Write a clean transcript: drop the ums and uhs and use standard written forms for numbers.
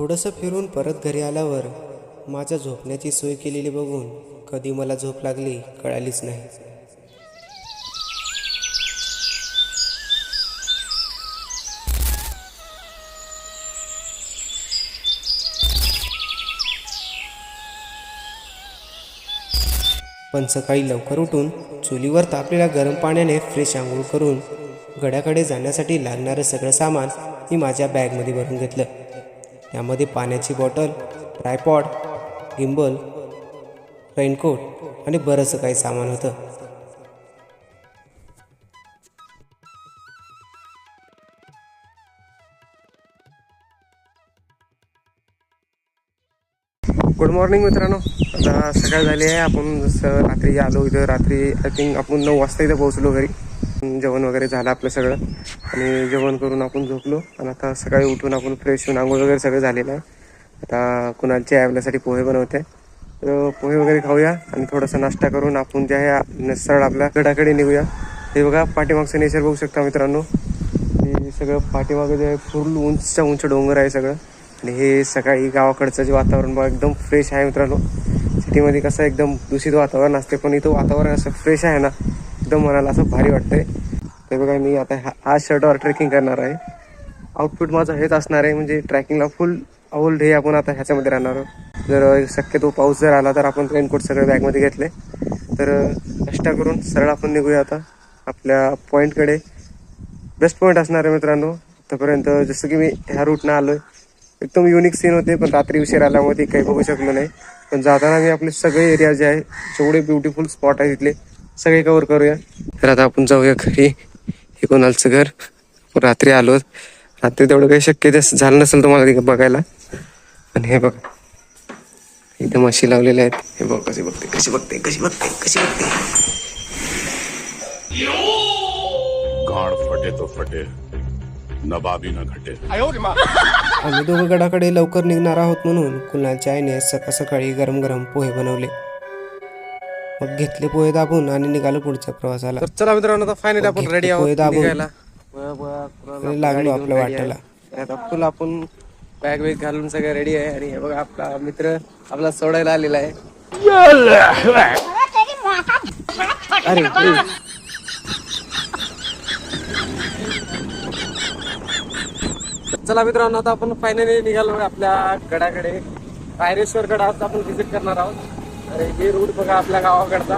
थोडंसं फिरून परत घरी आल्यावर माझ्या झोपण्याची सोय केलेली बघून कधी मला झोप लागली कळालीच नाही. पण सकाळी लवकर उठून चुलीवर तापलेल्या गरम पाण्याने फ्रेश आंघोळ करून गड्याकडे जाण्यासाठी लागणारं सगळं सामान मी माझ्या बॅगमध्ये भरून घेतलं. यामध्ये पाण्याची बॉटल, ट्रायपॉड, गिम्बल, रेनकोट आणि बरंचसं काही सामान होतं. गुड मॉर्निंग मित्रांनो. आता सकाळ झाली आहे. आपण जसं रात्री आलो इथं, रात्री आय थिंक आपण 9 वाजता इथं पोहोचलो घरी. जेवण वगैरे झालं आपलं सगळं आणि जेवण करून आपण झोपलो. आणि आता सकाळी उठून आपण फ्रेश होऊन आंघोळ वगैरे सगळं झालेलं आहे. आता कुणालची आपल्यासाठी पोहे बनवते, तर पोहे वगैरे खाऊया आणि थोडासा नाश्ता करून आपण जे आहे सरळ आपल्या गडाकडे निघूया. हे बघा पाठीमागचं नेचर बघू शकता मित्रांनो. हे सगळं पाठीमागं जे फुल उंचच्या उंच डोंगर आहे सगळं. आणि हे सकाळी गावाकडचं जे वातावरण बघा एकदम फ्रेश आहे मित्रांनो. सिटीमध्ये कसं एकदम दूषित वातावरण असते, पण इथं वातावरण असं फ्रेश आहे ना, एकदम मनाला असं भारी वाटतंय. ते बघा मी आता हा शर्टवर ट्रेकिंग करणार आहे. आउटफिट माझं हेच असणार आहे, म्हणजे ट्रॅकिंगला फुल ओल्ड हे आपण आता ह्याच्यामध्ये राहणार आहोत. जर शक्यतो पाऊस जर आला तर आपण रेनकोट सगळे बॅगमध्ये घेतले. तर नाश्ता करून सरळ आपण निघूया आता आपल्या पॉईंटकडे. बेस्ट पॉईंट असणार आहे मित्रांनो. आतापर्यंत जसं की मी ह्या रूटनं आलो आहे, एकदम युनिक सीन होते, पण रात्री उशीर आल्यामुळे ते काही बघू शकलो नाही. पण जाताना मी आपले सगळे एरिया जे आहे, जेवढे ब्युटिफुल स्पॉट आहे तिथले सगळे कव्हर करूया. तर आता आपण जाऊया घरी. हे कोणालचं घर. रात्री आलो, रात्री तेवढं काही शक्य झालं नसेल तुम्हाला तिथे बघायला. आणि हे बघ इथे म्हशी लावलेल्या आहेत. हे बघ कशी बघते कशी बघते कशी बघते कशी बघते. गाड़ फटे तो फटे, नवाबी न घटे. आम्ही दोघं गडाकडे लवकर निघणार आहोत म्हणून कुणालच्या आईने सकाळ सकाळी गरम गरम पोहे बनवले. मग घेतले पोहे दाबून आणि निघालो पुढच्या प्रवासाला. तर चला मित्रांनो, आता फायनली आपण रेडी आहोत निघायला. लागलो आपल्या वाटेला. आता फुल आपण बॅग वेग घालून सगळं रेडी आहे. आणि हे बघा आपला मित्र आपला सोडायला आलेला आहे. अरे चला मित्रांनो, आता आपण फायनली निघालो आपल्या गडाकडे. पायरेश्वर गड आज आपण व्हिजिट करणार आहोत. अरे हे रूट बघा आपल्या गावाकडचा.